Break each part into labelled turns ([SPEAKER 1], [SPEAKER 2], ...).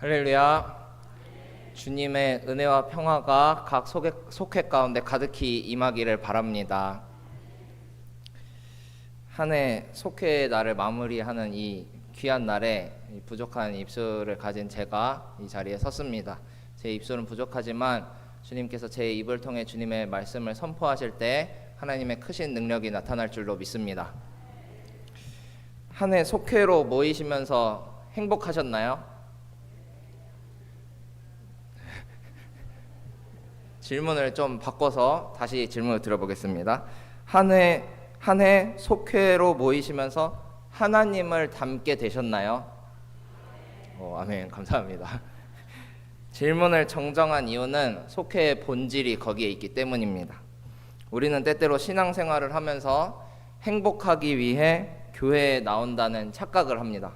[SPEAKER 1] 할렐루야. 주님의 은혜와 평화가 각 속회 가운데 가득히 임하기를 바랍니다. 한 해 속회의 날을 마무리하는 이 귀한 날에 부족한 입술을 가진 제가 이 자리에 섰습니다. 제 입술은 부족하지만 주님께서 제 입을 통해 주님의 말씀을 선포하실 때 하나님의 크신 능력이 나타날 줄로 믿습니다. 한 해 속회로 모이시면서 행복하셨나요? 질문을 좀 바꿔서 다시 질문을 드려보겠습니다. 한 해 속회로 모이시면서 하나님을 닮게 되셨나요? 아멘. 감사합니다. 질문을 정정한 이유는 속회의 본질이 거기에 있기 때문입니다. 우리는 때때로 신앙생활을 하면서 행복하기 위해 교회에 나온다는 착각을 합니다.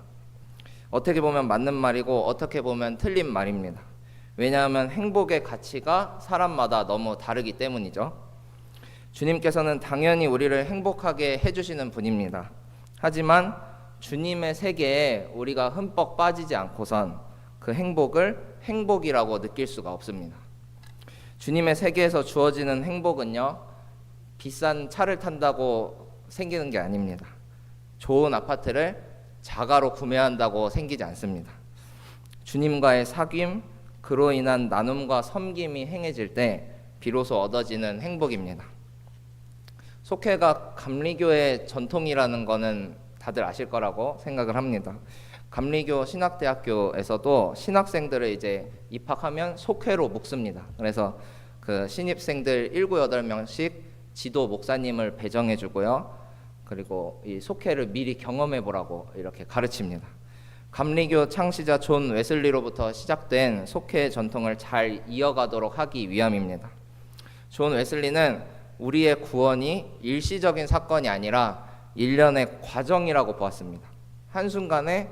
[SPEAKER 1] 어떻게 보면 맞는 말이고 어떻게 보면 틀린 말입니다. 왜냐하면 행복의 가치가 사람마다 너무 다르기 때문이죠. 주님께서는 당연히 우리를 행복하게 해주시는 분입니다. 하지만 주님의 세계에 우리가 흠뻑 빠지지 않고선 그 행복을 행복이라고 느낄 수가 없습니다. 주님의 세계에서 주어지는 행복은요, 비싼 차를 탄다고 생기는 게 아닙니다. 좋은 아파트를 자가로 구매한다고 생기지 않습니다. 주님과의 사귐, 그로 인한 나눔과 섬김이 행해질 때 비로소 얻어지는 행복입니다. 속회가 감리교의 전통이라는 거는 다들 아실 거라고 생각을 합니다. 감리교 신학대학교에서도 신학생들을 이제 입학하면 속회로 묶습니다. 그래서 그 신입생들 7, 8명씩 지도 목사님을 배정해 주고요. 그리고 이 속회를 미리 경험해 보라고 이렇게 가르칩니다. 감리교 창시자 존 웨슬리로부터 시작된 속회의 전통을 잘 이어가도록 하기 위함입니다. 존 웨슬리는 우리의 구원이 일시적인 사건이 아니라 일련의 과정이라고 보았습니다. 한순간에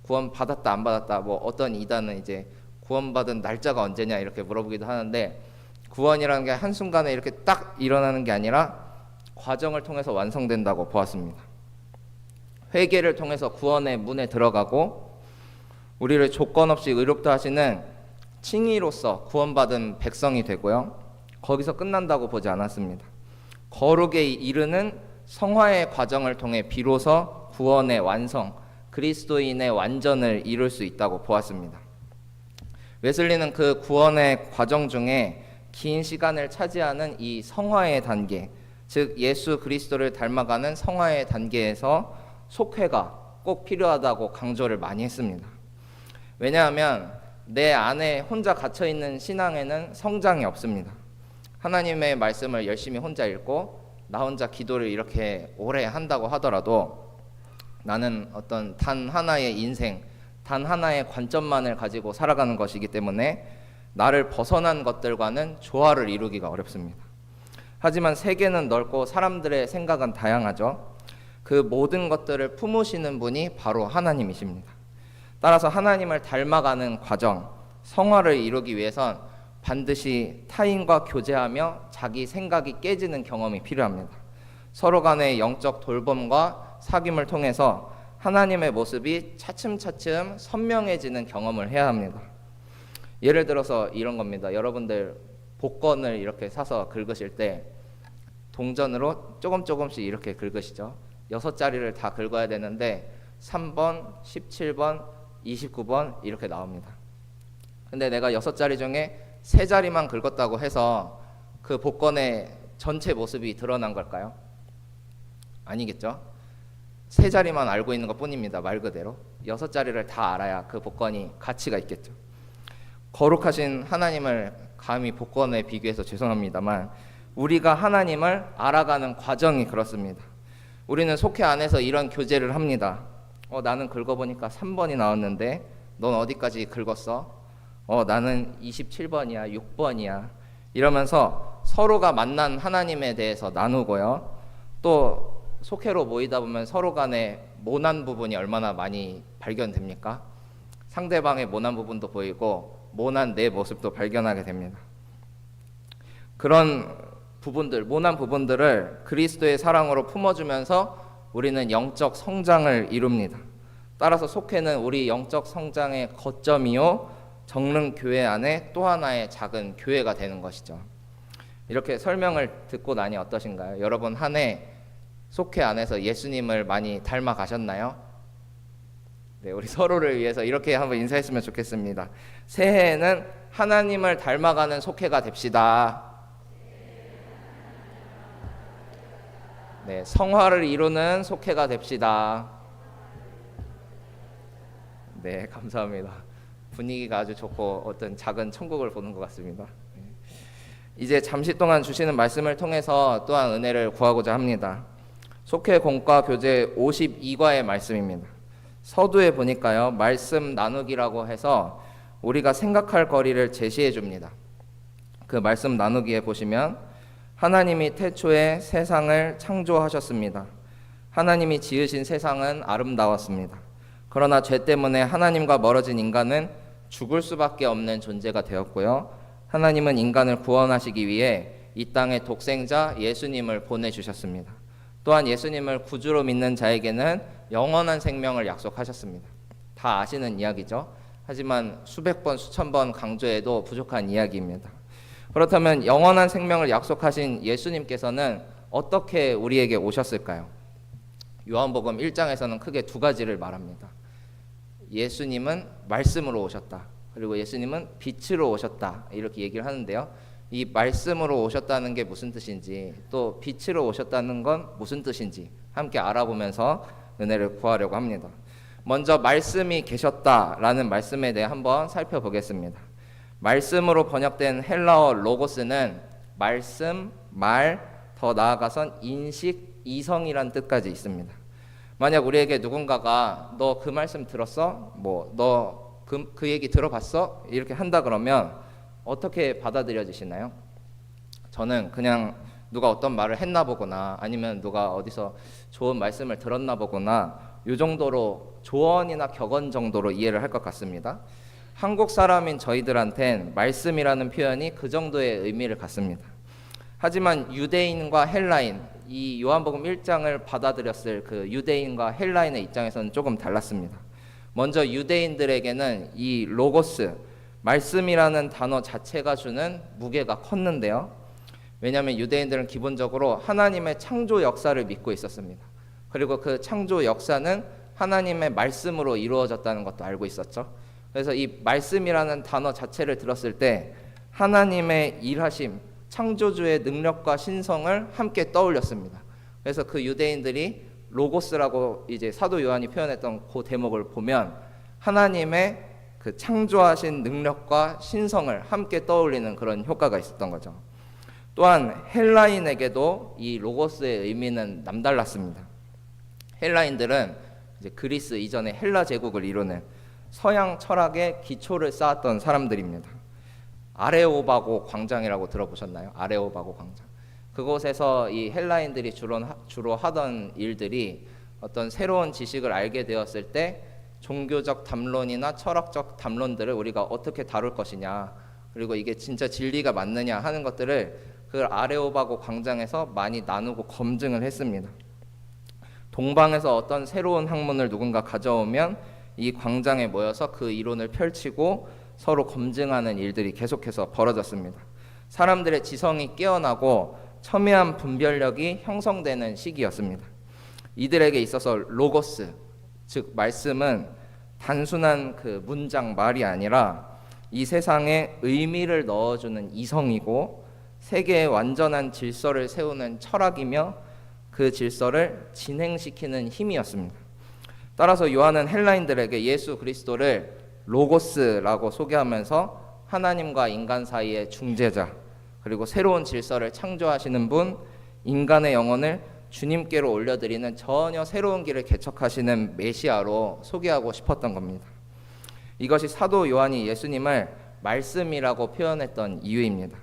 [SPEAKER 1] 구원 받았다 안 받았다, 어떤 이단은 이제 구원받은 날짜가 언제냐 이렇게 물어보기도 하는데, 구원이라는 게 한순간에 이렇게 딱 일어나는 게 아니라 과정을 통해서 완성된다고 보았습니다. 회개를 통해서 구원의 문에 들어가고 우리를 조건 없이 의롭다 하시는 칭의로서 구원받은 백성이 되고요. 거기서 끝난다고 보지 않았습니다. 거룩에 이르는 성화의 과정을 통해 비로소 구원의 완성, 그리스도인의 완전을 이룰 수 있다고 보았습니다. 웨슬리는 그 구원의 과정 중에 긴 시간을 차지하는 이 성화의 단계, 즉 예수 그리스도를 닮아가는 성화의 단계에서 속회가 꼭 필요하다고 강조를 많이 했습니다. 왜냐하면 내 안에 혼자 갇혀있는 신앙에는 성장이 없습니다. 하나님의 말씀을 열심히 혼자 읽고 나 혼자 기도를 이렇게 오래 한다고 하더라도 나는 어떤 단 하나의 인생, 단 하나의 관점만을 가지고 살아가는 것이기 때문에 나를 벗어난 것들과는 조화를 이루기가 어렵습니다. 하지만 세계는 넓고 사람들의 생각은 다양하죠. 그 모든 것들을 품으시는 분이 바로 하나님이십니다. 따라서 하나님을 닮아가는 과정, 성화를 이루기 위해선 반드시 타인과 교제하며 자기 생각이 깨지는 경험이 필요합니다. 서로 간의 영적 돌봄과 사귐을 통해서 하나님의 모습이 차츰차츰 선명해지는 경험을 해야 합니다. 예를 들어서 이런 겁니다. 여러분들 복권을 이렇게 사서 긁으실 때 동전으로 조금씩 이렇게 긁으시죠. 6자리를 다 긁어야 되는데 3번, 17번, 29번 이렇게 나옵니다. 근데 내가 6자리 중에 3자리만 긁었다고 해서 그 복권의 전체 모습이 드러난 걸까요? 아니겠죠? 3자리만 알고 있는 것 뿐입니다. 말 그대로 6자리를 다 알아야 그 복권이 가치가 있겠죠. 거룩하신 하나님을 감히 복권에 비교해서 죄송합니다만 우리가 하나님을 알아가는 과정이 그렇습니다. 우리는 속회 안에서 이런 교제를 합니다. 나는 긁어보니까 3번이 나왔는데 넌 어디까지 긁었어? 나는 27번이야, 6번이야. 이러면서 서로가 만난 하나님에 대해서 나누고요. 또 속회로 모이다 보면 서로 간에 모난 부분이 얼마나 많이 발견됩니까? 상대방의 모난 부분도 보이고 모난 내 모습도 발견하게 됩니다. 그런 부분들, 모난 부분들을 그리스도의 사랑으로 품어주면서 우리는 영적 성장을 이룹니다. 따라서 속회는 우리 영적 성장의 거점이요 정릉 교회 안에 또 하나의 작은 교회가 되는 것이죠. 이렇게 설명을 듣고 나니 어떠신가요? 여러분 한 해 속회 안에서 예수님을 많이 닮아 가셨나요? 네, 우리 서로를 위해서 이렇게 한번 인사했으면 좋겠습니다. 새해에는 하나님을 닮아가는 속회가 됩시다. 네, 성화를 이루는 속회가 됩시다. 네, 감사합니다. 분위기가 아주 좋고 어떤 작은 천국을 보는 것 같습니다. 네. 이제 잠시 동안 주시는 말씀을 통해서 또한 은혜를 구하고자 합니다. 속회 공과 교재 52과의 말씀입니다. 서두에 보니까요, 말씀 나누기라고 해서 우리가 생각할 거리를 제시해 줍니다. 그 말씀 나누기에 보시면 하나님이 태초에 세상을 창조하셨습니다. 하나님이 지으신 세상은 아름다웠습니다. 그러나 죄 때문에 하나님과 멀어진 인간은 죽을 수밖에 없는 존재가 되었고요. 하나님은 인간을 구원하시기 위해 이 땅에 독생자 예수님을 보내주셨습니다. 또한 예수님을 구주로 믿는 자에게는 영원한 생명을 약속하셨습니다. 다 아시는 이야기죠. 하지만 수백 번 수천 번 강조해도 부족한 이야기입니다. 그렇다면 영원한 생명을 약속하신 예수님께서는 어떻게 우리에게 오셨을까요? 요한복음 1장에서는 크게 두 가지를 말합니다. 예수님은 말씀으로 오셨다. 그리고 예수님은 빛으로 오셨다. 이렇게 얘기를 하는데요. 이 말씀으로 오셨다는 게 무슨 뜻인지, 또 빛으로 오셨다는 건 무슨 뜻인지 함께 알아보면서 은혜를 구하려고 합니다. 먼저 말씀이 계셨다라는 말씀에 대해 한번 살펴보겠습니다. 말씀으로 번역된 헬라어 로고스는 말씀, 말, 더 나아가선 인식, 이성이란 뜻까지 있습니다. 만약 우리에게 누군가가 너 그 말씀 들었어? 너 그 얘기 들어봤어? 이렇게 한다 그러면 어떻게 받아들여지시나요? 저는 그냥 누가 어떤 말을 했나 보거나 아니면 누가 어디서 좋은 말씀을 들었나 보거나 이 정도로 조언이나 격언 정도로 이해를 할 것 같습니다. 한국 사람인 저희들한텐 말씀이라는 표현이 그 정도의 의미를 갖습니다. 하지만 유대인과 헬라인, 이 요한복음 1장을 받아들였을 그 유대인과 헬라인의 입장에서는 조금 달랐습니다. 먼저 유대인들에게는 이 로고스, 말씀이라는 단어 자체가 주는 무게가 컸는데요. 왜냐하면 유대인들은 기본적으로 하나님의 창조 역사를 믿고 있었습니다. 그리고 그 창조 역사는 하나님의 말씀으로 이루어졌다는 것도 알고 있었죠. 그래서 이 말씀이라는 단어 자체를 들었을 때 하나님의 일하심, 창조주의 능력과 신성을 함께 떠올렸습니다. 그래서 그 유대인들이 로고스라고 이제 사도 요한이 표현했던 그 대목을 보면 하나님의 그 창조하신 능력과 신성을 함께 떠올리는 그런 효과가 있었던 거죠. 또한 헬라인에게도 이 로고스의 의미는 남달랐습니다. 헬라인들은 이제 그리스 이전에 헬라 제국을 이루는 서양 철학의 기초를 쌓았던 사람들입니다. 아레오바고 광장이라고 들어보셨나요? 아레오바고 광장. 그곳에서 이 헬라인들이 주로 하던 일들이 어떤 새로운 지식을 알게 되었을 때 종교적 담론이나 철학적 담론들을 우리가 어떻게 다룰 것이냐, 그리고 이게 진짜 진리가 맞느냐 하는 것들을 그 아레오바고 광장에서 많이 나누고 검증을 했습니다. 동방에서 어떤 새로운 학문을 누군가 가져오면 이 광장에 모여서 그 이론을 펼치고 서로 검증하는 일들이 계속해서 벌어졌습니다. 사람들의 지성이 깨어나고 첨예한 분별력이 형성되는 시기였습니다. 이들에게 있어서 로고스, 즉 말씀은 단순한 그 문장 말이 아니라 이 세상에 의미를 넣어주는 이성이고 세계의 완전한 질서를 세우는 철학이며 그 질서를 진행시키는 힘이었습니다. 따라서 요한은 헬라인들에게 예수 그리스도를 로고스라고 소개하면서 하나님과 인간 사이의 중재자, 그리고 새로운 질서를 창조하시는 분, 인간의 영혼을 주님께로 올려드리는 전혀 새로운 길을 개척하시는 메시아로 소개하고 싶었던 겁니다. 이것이 사도 요한이 예수님을 말씀이라고 표현했던 이유입니다.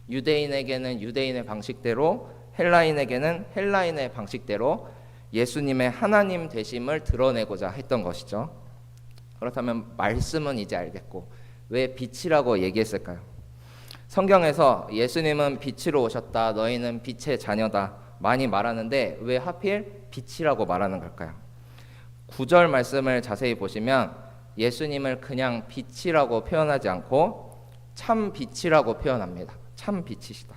[SPEAKER 1] 유대인에게는 유대인의 방식대로, 헬라인에게는 헬라인의 방식대로 예수님의 하나님 되심을 드러내고자 했던 것이죠. 그렇다면 말씀은 이제 알겠고 왜 빛이라고 얘기했을까요? 성경에서 예수님은 빛으로 오셨다, 너희는 빛의 자녀다 많이 말하는데 왜 하필 빛이라고 말하는 걸까요? 9절 말씀을 자세히 보시면 예수님을 그냥 빛이라고 표현하지 않고 참 빛이라고 표현합니다. 참 빛이시다.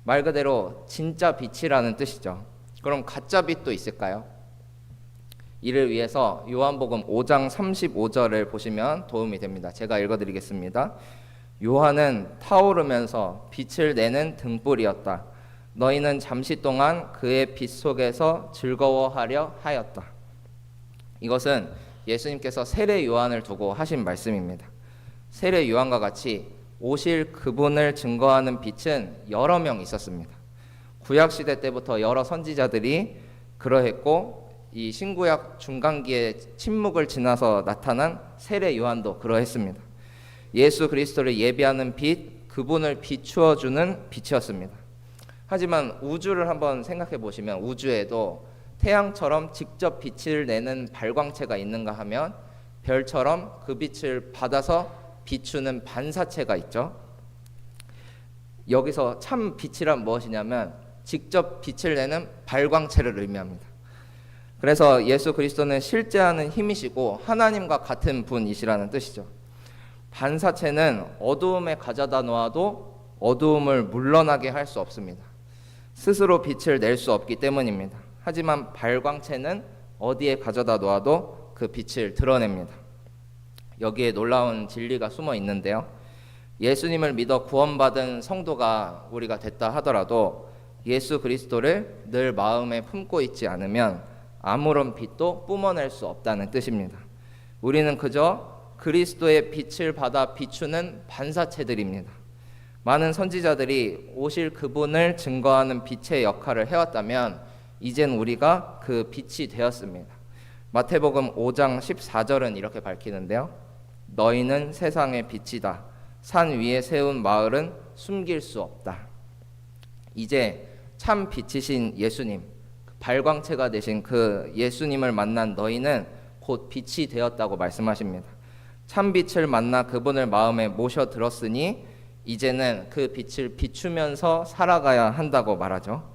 [SPEAKER 1] 말 그대로 진짜 빛이라는 뜻이죠. 그럼 가짜 빛도 있을까요? 이를 위해서 요한복음 5장 35절을 보시면 도움이 됩니다. 제가 읽어드리겠습니다. 요한은 타오르면서 빛을 내는 등불이었다. 너희는 잠시 동안 그의 빛 속에서 즐거워하려 하였다. 이것은 예수님께서 세례 요한을 두고 하신 말씀입니다. 세례 요한과 같이 오실 그분을 증거하는 빛은 여러 명 있었습니다. 구약 시대 때부터 여러 선지자들이 그러했고 이 신구약 중간기에 침묵을 지나서 나타난 세례 요한도 그러했습니다. 예수 그리스도를 예비하는 빛, 그분을 비추어 주는 빛이었습니다. 하지만 우주를 한번 생각해 보시면 우주에도 태양처럼 직접 빛을 내는 발광체가 있는가 하면 별처럼 그 빛을 받아서 비추는 반사체가 있죠. 여기서 참 빛이란 무엇이냐면 직접 빛을 내는 발광체를 의미합니다. 그래서 예수 그리스도는 실제하는 힘이시고 하나님과 같은 분이시라는 뜻이죠. 반사체는 어두움에 가져다 놓아도 어두움을 물러나게 할 수 없습니다. 스스로 빛을 낼 수 없기 때문입니다. 하지만 발광체는 어디에 가져다 놓아도 그 빛을 드러냅니다. 여기에 놀라운 진리가 숨어 있는데요. 예수님을 믿어 구원받은 성도가 우리가 됐다 하더라도 예수 그리스도를 늘 마음에 품고 있지 않으면 아무런 빛도 뿜어낼 수 없다는 뜻입니다. 우리는 그저 그리스도의 빛을 받아 비추는 반사체들입니다. 많은 선지자들이 오실 그분을 증거하는 빛의 역할을 해왔다면 이젠 우리가 그 빛이 되었습니다. 마태복음 5장 14절은 이렇게 밝히는데요. 너희는 세상의 빛이다. 산 위에 세운 마을은 숨길 수 없다. 이제 참 빛이신 예수님, 발광체가 되신 그 예수님을 만난 너희는 곧 빛이 되었다고 말씀하십니다. 참 빛을 만나 그분을 마음에 모셔 들었으니 이제는 그 빛을 비추면서 살아가야 한다고 말하죠.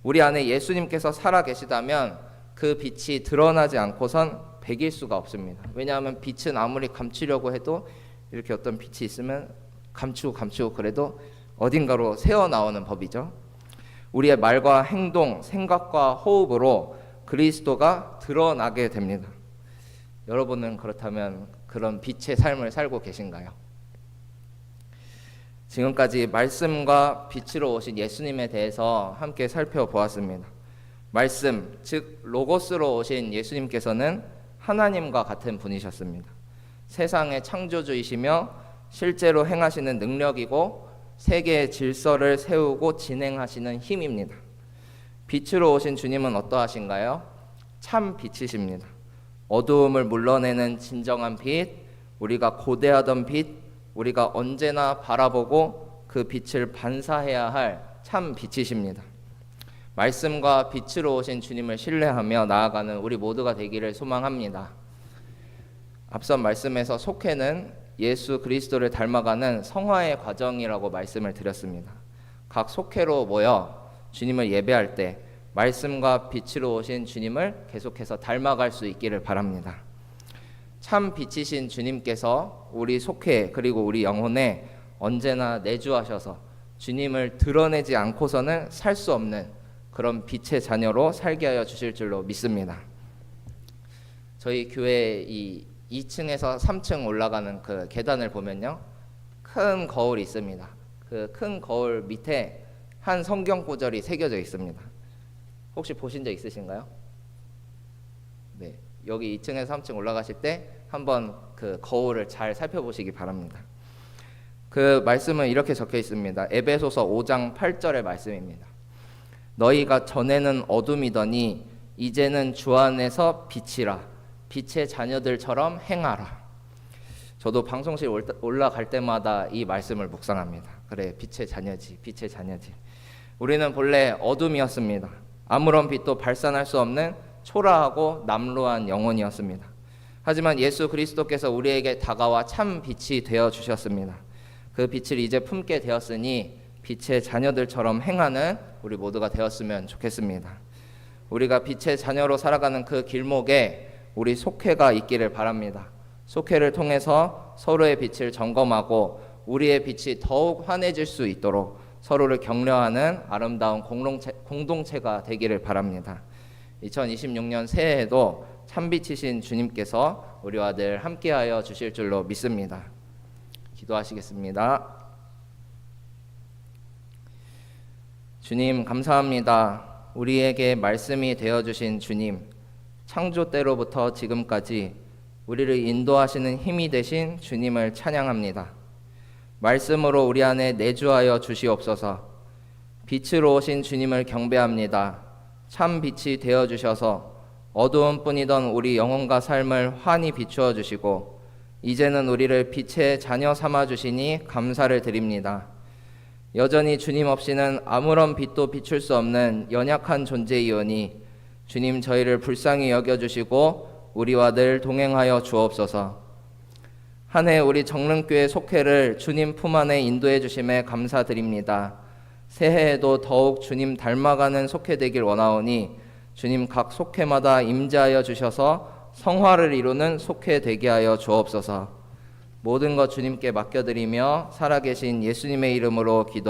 [SPEAKER 1] 우리 안에 예수님께서 살아 계시다면 그 빛이 드러나지 않고선 배길 수가 없습니다. 왜냐하면 빛은 아무리 감추려고 해도 이렇게 어떤 빛이 있으면 감추고 그래도 어딘가로 새어나오는 법이죠. 우리의 말과 행동, 생각과 호흡으로 그리스도가 드러나게 됩니다. 여러분은 그렇다면 그런 빛의 삶을 살고 계신가요? 지금까지 말씀과 빛으로 오신 예수님에 대해서 함께 살펴보았습니다. 말씀, 즉 로고스로 오신 예수님께서는 하나님과 같은 분이셨습니다. 세상의 창조주이시며 실제로 행하시는 능력이고 세계의 질서를 세우고 진행하시는 힘입니다. 빛으로 오신 주님은 어떠하신가요? 참 빛이십니다. 어두움을 물러내는 진정한 빛, 우리가 고대하던 빛, 우리가 언제나 바라보고 그 빛을 반사해야 할 참 빛이십니다. 말씀과 빛으로 오신 주님을 신뢰하며 나아가는 우리 모두가 되기를 소망합니다. 앞선 말씀에서 속회는 예수 그리스도를 닮아가는 성화의 과정이라고 말씀을 드렸습니다. 각 속회로 모여 주님을 예배할 때 말씀과 빛으로 오신 주님을 계속해서 닮아갈 수 있기를 바랍니다. 참 빛이신 주님께서 우리 속회 그리고 우리 영혼에 언제나 내주하셔서 주님을 드러내지 않고서는 살 수 없는 그런 빛의 자녀로 살게 하여 주실 줄로 믿습니다. 저희 교회 이 2층에서 3층 올라가는 그 계단을 보면요, 큰 거울이 있습니다. 그 큰 거울 밑에 한 성경 구절이 새겨져 있습니다. 혹시 보신 적 있으신가요? 네, 여기 2층에서 3층 올라가실 때 한번 그 거울을 잘 살펴보시기 바랍니다. 그 말씀은 이렇게 적혀 있습니다. 에베소서 5장 8절의 말씀입니다. 너희가 전에는 어둠이더니 이제는 주 안에서 빛이라. 빛의 자녀들처럼 행하라. 저도 방송실 올라갈 때마다 이 말씀을 묵상합니다. 그래, 빛의 자녀지, 빛의 자녀지. 우리는 본래 어둠이었습니다. 아무런 빛도 발산할 수 없는 초라하고 남루한 영혼이었습니다. 하지만 예수 그리스도께서 우리에게 다가와 참 빛이 되어 주셨습니다. 그 빛을 이제 품게 되었으니 빛의 자녀들처럼 행하는 우리 모두가 되었으면 좋겠습니다. 우리가 빛의 자녀로 살아가는 그 길목에 우리 속회가 있기를 바랍니다. 속회를 통해서 서로의 빛을 점검하고 우리의 빛이 더욱 환해질 수 있도록 서로를 격려하는 아름다운 공동체가 되기를 바랍니다. 2026년 새해에도 참빛이신 주님께서 우리와 늘 함께하여 주실 줄로 믿습니다. 기도하시겠습니다. 주님 감사합니다. 우리에게 말씀이 되어주신 주님, 창조 때로부터 지금까지 우리를 인도하시는 힘이 되신 주님을 찬양합니다. 말씀으로 우리 안에 내주하여 주시옵소서. 빛으로 오신 주님을 경배합니다. 참 빛이 되어주셔서 어두운 뿐이던 우리 영혼과 삶을 환히 비추어 주시고 이제는 우리를 빛의 자녀 삼아 주시니 감사를 드립니다. 여전히 주님 없이는 아무런 빛도 비출 수 없는 연약한 존재이오니 주님 저희를 불쌍히 여겨주시고 우리와 늘 동행하여 주옵소서. 한 해 우리 정릉교회 속회를 주님 품 안에 인도해 주심에 감사드립니다. 새해에도 더욱 주님 닮아가는 속회 되길 원하오니 주님 각 속회마다 임재하여 주셔서 성화를 이루는 속회 되게 하여 주옵소서. 모든 것 주님께 맡겨드리며 살아계신 예수님의 이름으로 기도합니다.